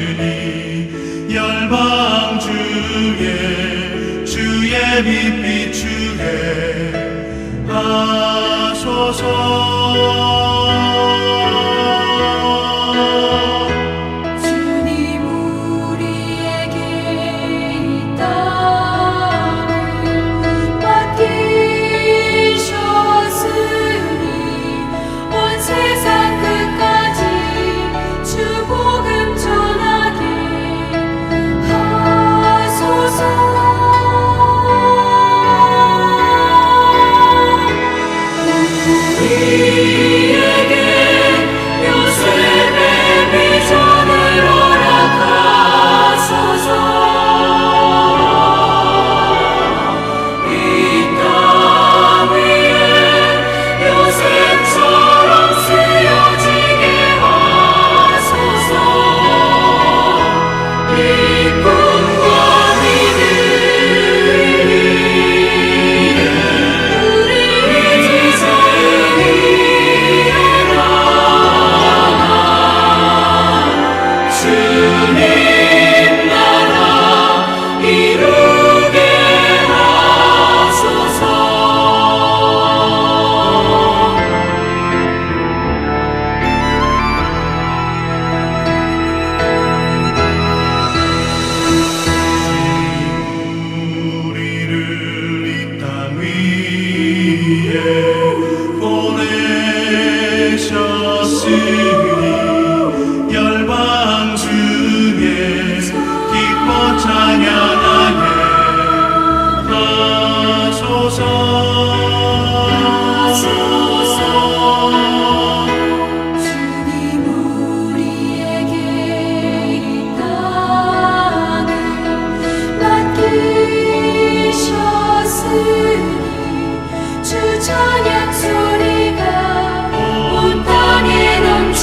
보내셨으니 열방 중에 주의 빛 비추게 하소서. 보내셨으니 열방 중에 기뻐 찬양하게 하소서. 주님 우리에게 이 땅을 맡기셨으니 주 찬양 소리가 온 땅에 넘치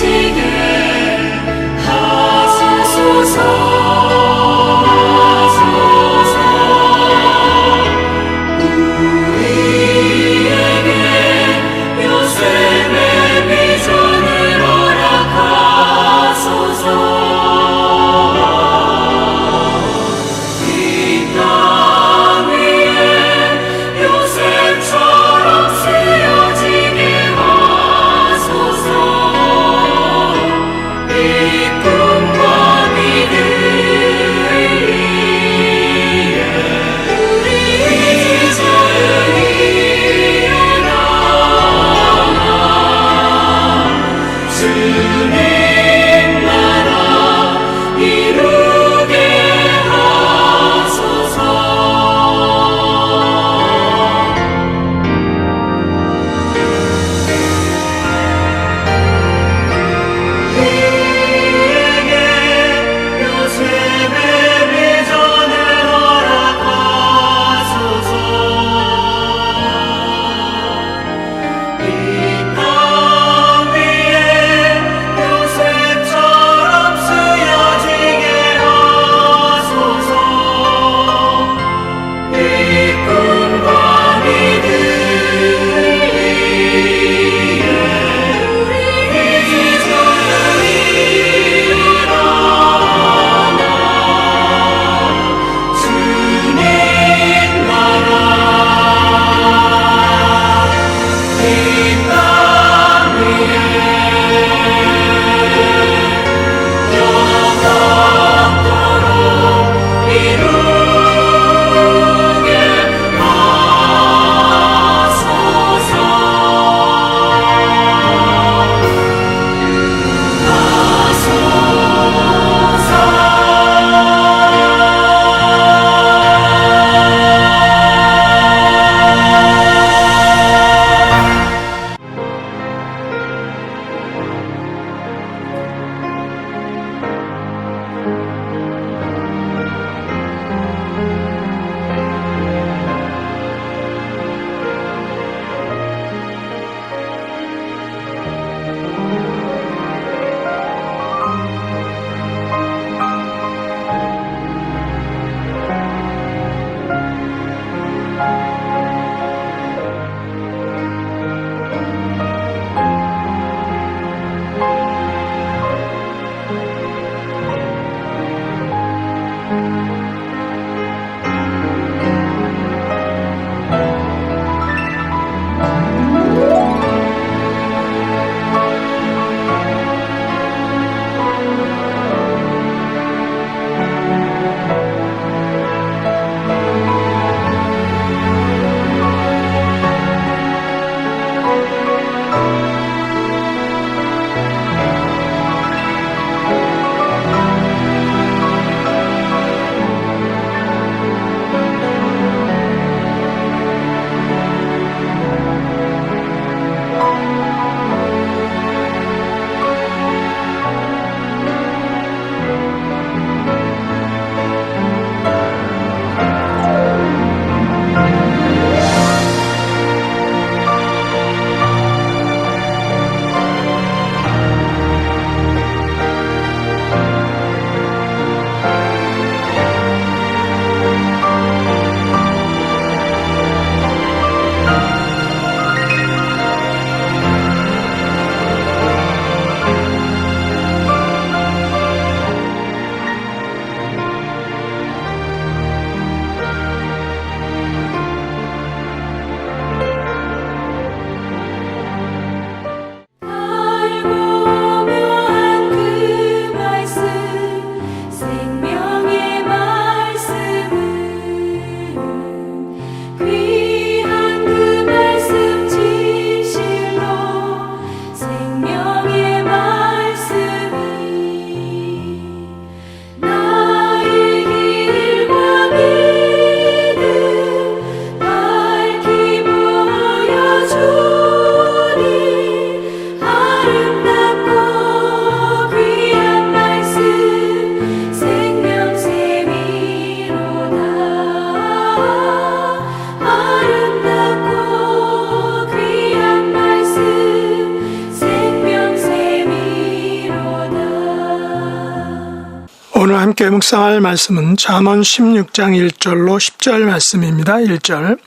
오늘 함께 묵상할 말씀은 잠언 16장 1절로 10절 말씀입니다. 1절.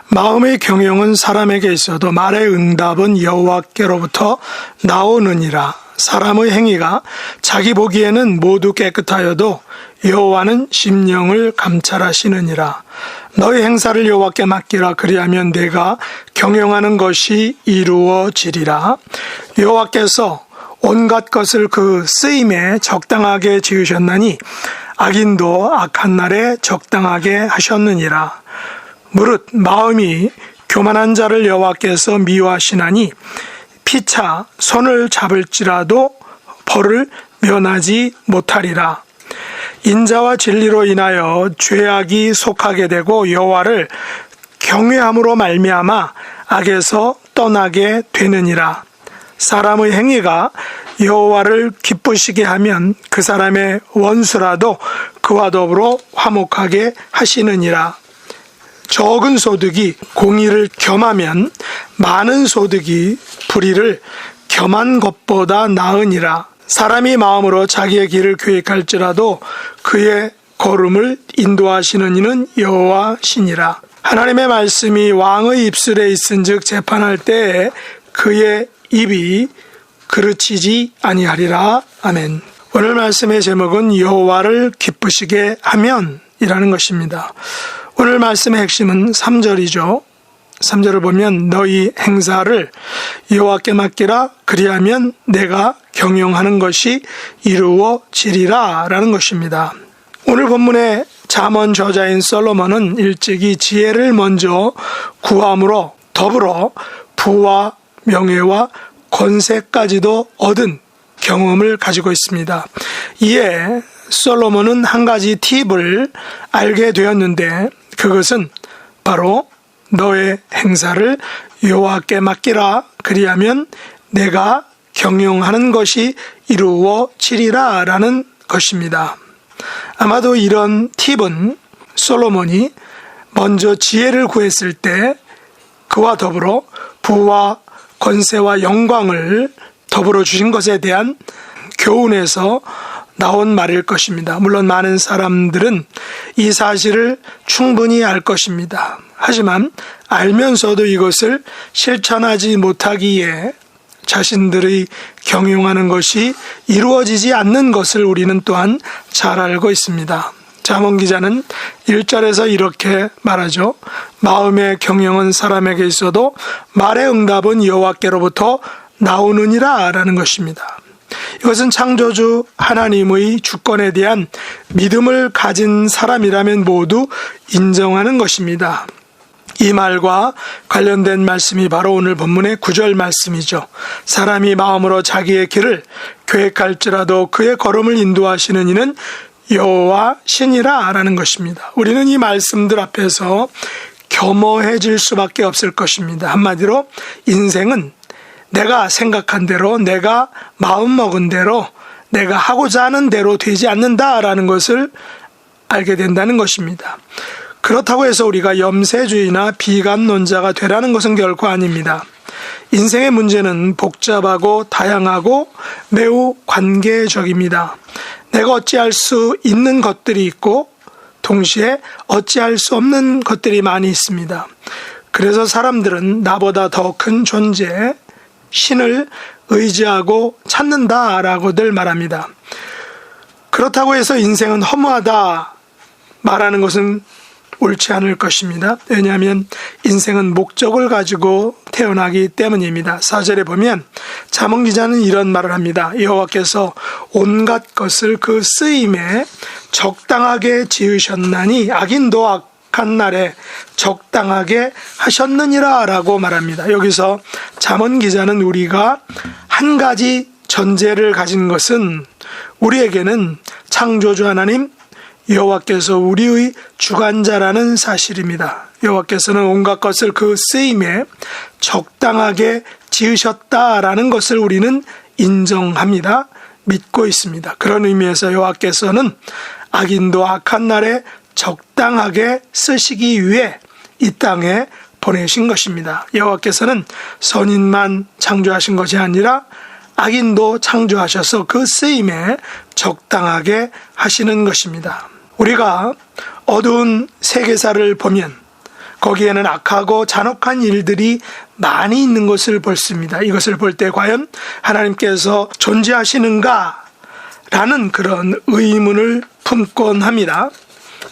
마음의 경영은 사람에게 있어도 말의 응답은 여호와께로부터 나오느니라. 사람의 행위가 자기 보기에는 모두 깨끗하여도 여호와는 심령을 감찰하시느니라. 너희 행사를 여호와께 맡기라. 그리하면 내가 경영하는 것이 이루어지리라. 여호와께서 온갖 것을 그 쓰임에 적당하게 지으셨나니 악인도 악한 날에 적당하게 하셨느니라. 무릇 마음이 교만한 자를 여호와께서 미워하시나니 피차 손을 잡을지라도 벌을 면하지 못하리라. 인자와 진리로 인하여 죄악이 속하게 되고 여호와를 경외함으로 말미암아 악에서 떠나게 되느니라. 사람의 행위가 여호와를 기쁘시게 하면 그 사람의 원수라도 그와 더불어 화목하게 하시느니라. 적은 소득이 공의를 겸하면 많은 소득이 불의를 겸한 것보다 나으니라. 사람이 마음으로 자기의 길을 계획할지라도 그의 걸음을 인도하시는 이는 여호와시니라. 하나님의 말씀이 왕의 입술에 있은즉 재판할 때에 그의 입이 그르치지 아니하리라. 아멘. 오늘 말씀의 제목은 여호와를 기쁘시게 하면 이라는 것입니다. 오늘 말씀의 핵심은 3절이죠. 3절을 보면 너희 행사를 여호와께 맡기라. 그리하면 내가 경영하는 것이 이루어지리라 라는 것입니다. 오늘 본문의 잠언 저자인 솔로몬은 일찍이 지혜를 먼저 구함으로 더불어 부와 명예와 권세까지도 얻은 경험을 가지고 있습니다. 이에 솔로몬은 한 가지 팁을 알게 되었는데 그것은 바로 너의 행사를 여호와께 맡기라. 그리하면 내가 경영하는 것이 이루어지리라 라는 것입니다. 아마도 이런 팁은 솔로몬이 먼저 지혜를 구했을 때 그와 더불어 부와 권세와 영광을 더불어 주신 것에 대한 교훈에서 나온 말일 것입니다. 물론 많은 사람들은 이 사실을 충분히 알 것입니다. 하지만 알면서도 이것을 실천하지 못하기에 자신들의 경영하는 것이 이루어지지 않는 것을 우리는 또한 잘 알고 있습니다. 잠언 기자는 1절에서 이렇게 말하죠. 마음의 경영은 사람에게 있어도 말의 응답은 여호와께로부터 나오느니라 라는 것입니다. 이것은 창조주 하나님의 주권에 대한 믿음을 가진 사람이라면 모두 인정하는 것입니다. 이 말과 관련된 말씀이 바로 오늘 본문의 9절 말씀이죠. 사람이 마음으로 자기의 길을 계획할지라도 그의 걸음을 인도하시는 이는 여호와시니라 라는 것입니다. 우리는 이 말씀들 앞에서 겸허해질 수밖에 없을 것입니다. 한마디로 인생은 내가 생각한 대로, 내가 마음먹은 대로, 내가 하고자 하는 대로 되지 않는다라는 것을 알게 된다는 것입니다. 그렇다고 해서 우리가 염세주의나 비관론자가 되라는 것은 결코 아닙니다. 인생의 문제는 복잡하고 다양하고 매우 관계적입니다. 내가 어찌할 수 있는 것들이 있고 동시에 어찌할 수 없는 것들이 많이 있습니다. 그래서 사람들은 나보다 더 큰 존재, 신을 의지하고 찾는다라고들 말합니다. 그렇다고 해서 인생은 허무하다 말하는 것은 옳지 않을 것입니다. 왜냐하면 인생은 목적을 가지고 태어나기 때문입니다. 4절에 보면 잠언 기자는 이런 말을 합니다. 여호와께서 온갖 것을 그 쓰임에 적당하게 지으셨나니 악인도 악한 날에 적당하게 하셨느니라 라고 말합니다. 여기서 잠언 기자는 우리가 한 가지 전제를 가진 것은 우리에게는 창조주 하나님 여호와께서 우리의 주관자라는 사실입니다. 여호와께서는 온갖 것을 그 쓰임에 적당하게 지으셨다라는 것을 우리는 인정합니다. 믿고 있습니다. 그런 의미에서 여호와께서는 악인도 악한 날에 적당하게 쓰시기 위해 이 땅에 보내신 것입니다. 여호와께서는 선인만 창조하신 것이 아니라 악인도 창조하셔서 그 쓰임에 적당하게 하시는 것입니다. 우리가 어두운 세계사를 보면 거기에는 악하고 잔혹한 일들이 많이 있는 것을 보습니다. 이것을 볼 때 과연 하나님께서 존재하시는가? 라는 그런 의문을 품곤 합니다.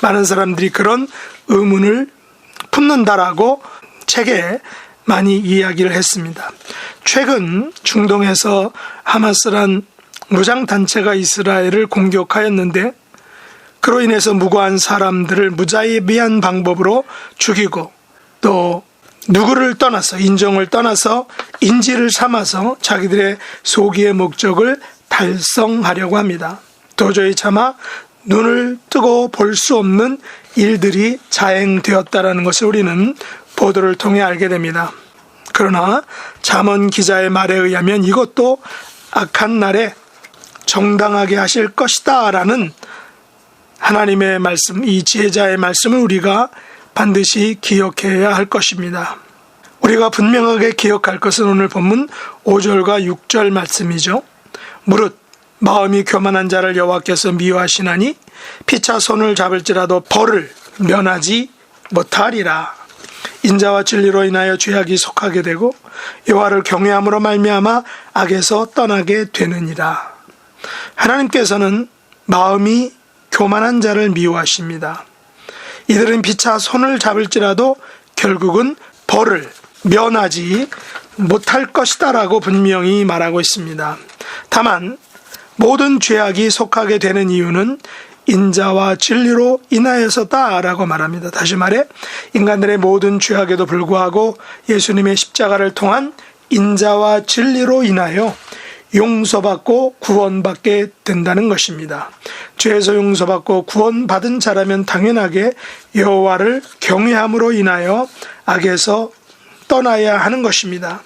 많은 사람들이 그런 의문을 품는다라고 책에 많이 이야기를 했습니다. 최근 중동에서 하마스란 무장단체가 이스라엘을 공격하였는데 그로 인해서 무고한 사람들을 무자비한 방법으로 죽이고 또 누구를 떠나서 인종을 떠나서 인지를 삼아서 자기들의 소기의 목적을 달성하려고 합니다. 도저히 차마 눈을 뜨고 볼 수 없는 일들이 자행되었다라는 것을 우리는 보도를 통해 알게 됩니다. 그러나 잠언 기자의 말에 의하면 이것도 악한 날에 정당하게 하실 것이다 라는 하나님의 말씀, 이 지혜자의 말씀을 우리가 반드시 기억해야 할 것입니다. 우리가 분명하게 기억할 것은 오늘 본문 5절과 6절 말씀이죠. 무릇 마음이 교만한 자를 여호와께서 미워하시나니 피차 손을 잡을지라도 벌을 면하지 못하리라. 인자와 진리로 인하여 죄악이 속하게 되고 여호와를 경외함으로 말미암아 악에서 떠나게 되느니라. 하나님께서는 마음이 교만한 자를 미워하십니다. 이들은 피차 손을 잡을지라도 결국은 벌을 면하지 못할 것이다 라고 분명히 말하고 있습니다. 다만 모든 죄악이 속하게 되는 이유는 인자와 진리로 인하여서다 라고 말합니다. 다시 말해 인간들의 모든 죄악에도 불구하고 예수님의 십자가를 통한 인자와 진리로 인하여 용서받고 구원받게 된다는 것입니다. 죄에서 용서받고 구원받은 자라면 당연하게 여호와를 경외함으로 인하여 악에서 떠나야 하는 것입니다.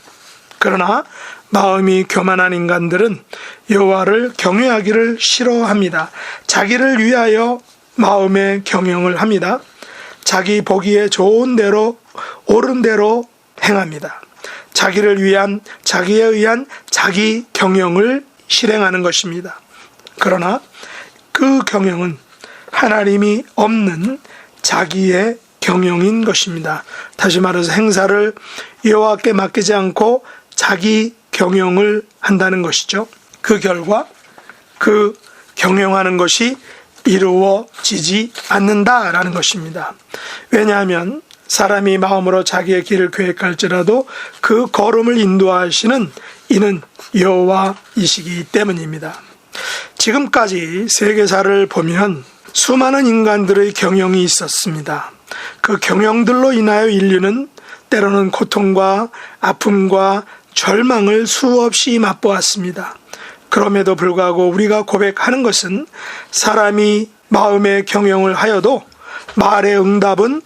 그러나 마음이 교만한 인간들은 여호와를 경외하기를 싫어합니다. 자기를 위하여 마음의 경영을 합니다. 자기 보기에 좋은 대로 옳은 대로 행합니다. 자기를 위한 자기에 의한 자기 경영을 실행하는 것입니다. 그러나 그 경영은 하나님이 없는 자기의 경영인 것입니다. 다시 말해서 행사를 여호와께 맡기지 않고 자기 경영을 한다는 것이죠. 그 결과 그 경영하는 것이 이루어지지 않는다라는 것입니다. 왜냐하면 사람이 마음으로 자기의 길을 계획할지라도 그 걸음을 인도하시는 이는 여호와이시기 때문입니다. 지금까지 세계사를 보면 수많은 인간들의 경영이 있었습니다. 그 경영들로 인하여 인류는 때로는 고통과 아픔과 절망을 수없이 맛보았습니다. 그럼에도 불구하고 우리가 고백하는 것은 사람이 마음의 경영을 하여도 말의 응답은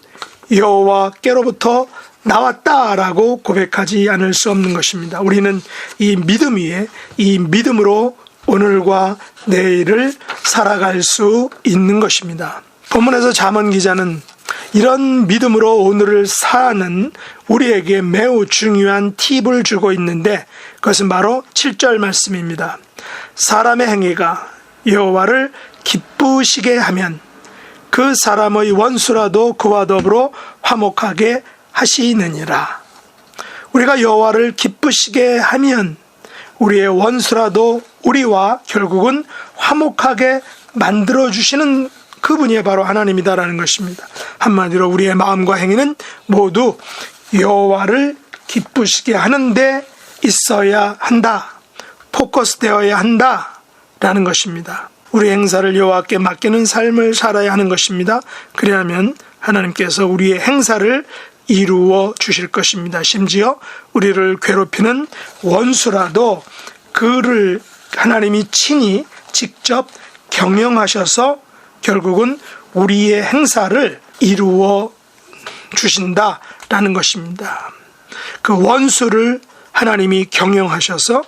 여호와께로부터 나왔다라고 고백하지 않을 수 없는 것입니다. 우리는 이 믿음 위에 이 믿음으로 오늘과 내일을 살아갈 수 있는 것입니다. 본문에서 잠언 기자는 이런 믿음으로 오늘을 사는 우리에게 매우 중요한 팁을 주고 있는데 그것은 바로 7절 말씀입니다. 사람의 행위가 여호와를 기쁘시게 하면 그 사람의 원수라도 그와 더불어 화목하게 하시느니라. 우리가 여호와를 기쁘시게 하면 우리의 원수라도 우리와 결국은 화목하게 만들어주시는 그분이 바로 하나님이다라는 것입니다. 한마디로 우리의 마음과 행위는 모두 여호와를 기쁘시게 하는 데 있어야 한다. 포커스되어야 한다라는 것입니다. 우리 행사를 여호와께 맡기는 삶을 살아야 하는 것입니다. 그래야만 하나님께서 우리의 행사를 이루어 주실 것입니다. 심지어 우리를 괴롭히는 원수라도 그를 하나님이 친히 직접 경영하셔서 결국은 우리의 행사를 이루어 주신다라는 것입니다. 그 원수를 하나님이 경영하셔서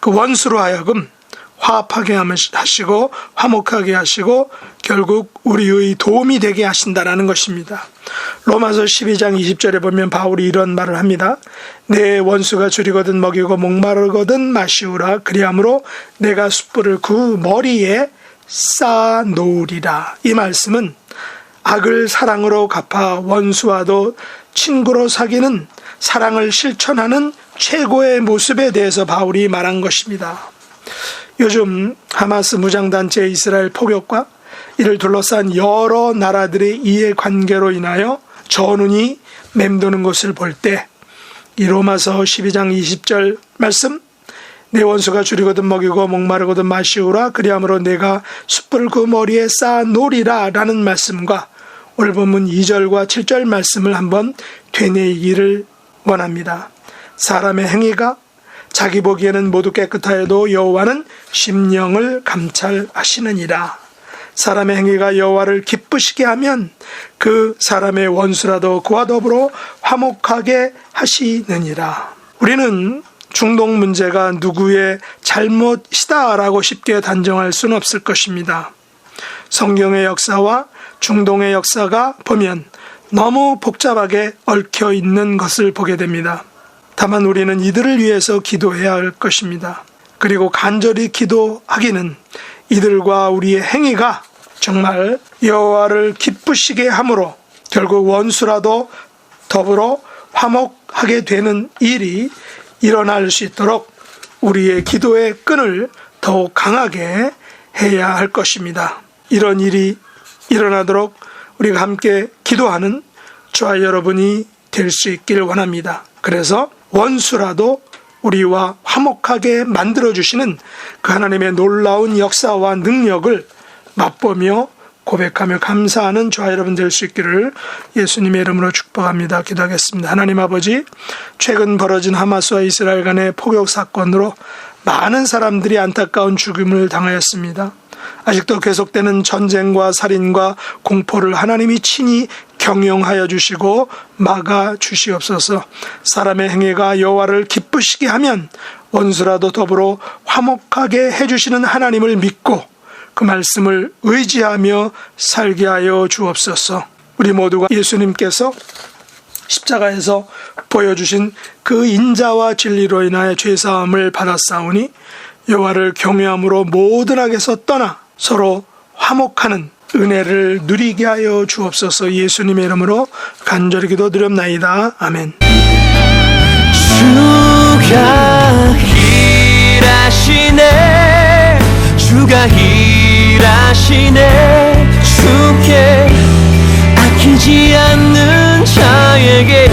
그 원수로 하여금 화합하게 하시고 화목하게 하시고 결국 우리의 도움이 되게 하신다라는 것입니다. 로마서 12장 20절에 보면 바울이 이런 말을 합니다. 내 원수가 줄이거든 먹이고 목마르거든 마시우라. 그리함으로 내가 숯불을 그 머리에 쌓아놓으리라. 이 말씀은 악을 사랑으로 갚아 원수와도 친구로 사귀는 사랑을 실천하는 최고의 모습에 대해서 바울이 말한 것입니다. 요즘 하마스 무장단체의 이스라엘 포격과 이를 둘러싼 여러 나라들의 이해관계로 인하여 전운이 맴도는 것을 볼 때 이 로마서 12장 20절 말씀, 내 원수가 줄이거든 먹이고 목마르거든 마시우라, 그리함으로 내가 숯불을 그 머리에 쌓아 놓으리라 라는 말씀과 오늘 본문 2절과 7절 말씀을 한번 되뇌이기를 원합니다. 사람의 행위가 자기 보기에는 모두 깨끗하여도 여호와는 심령을 감찰하시느니라. 사람의 행위가 여호와를 기쁘시게 하면 그 사람의 원수라도 그와 더불어 화목하게 하시느니라. 우리는 중동 문제가 누구의 잘못이다라고 쉽게 단정할 수는 없을 것입니다. 성경의 역사와 중동의 역사가 보면 너무 복잡하게 얽혀 있는 것을 보게 됩니다. 다만 우리는 이들을 위해서 기도해야 할 것입니다. 그리고 간절히 기도하기는 이들과 우리의 행위가 정말 여호와를 기쁘시게 함으로 결국 원수라도 더불어 화목하게 되는 일이 일어날 수 있도록 우리의 기도의 끈을 더욱 강하게 해야 할 것입니다. 이런 일이 일어나도록 우리가 함께 기도하는 저와 여러분이 될 수 있길 원합니다. 그래서 원수라도 우리와 화목하게 만들어주시는 그 하나님의 놀라운 역사와 능력을 맛보며 고백하며 감사하는 저와 여러분 될 수 있기를 예수님의 이름으로 축복합니다. 기도하겠습니다. 하나님 아버지, 최근 벌어진 하마스와 이스라엘 간의 포격 사건으로 많은 사람들이 안타까운 죽음을 당하였습니다. 아직도 계속되는 전쟁과 살인과 공포를 하나님이 친히 경영하여 주시고 막아 주시옵소서. 사람의 행위가 여호와를 기쁘시게 하면 원수라도 더불어 화목하게 해주시는 하나님을 믿고 그 말씀을 의지하며 살게 하여 주옵소서. 우리 모두가 예수님께서 십자가에서 보여주신 그 인자와 진리로 인하여 죄사함을 받았사오니 여호와를 경외함으로 모든 악에서 떠나 서로 화목하는 은혜를 누리게 하여 주옵소서. 예수님의 이름으로 간절히 기도드렸나이다. 아멘. 주가 일하시네, 주가 일하시네. 주께 아끼지 않는 자에게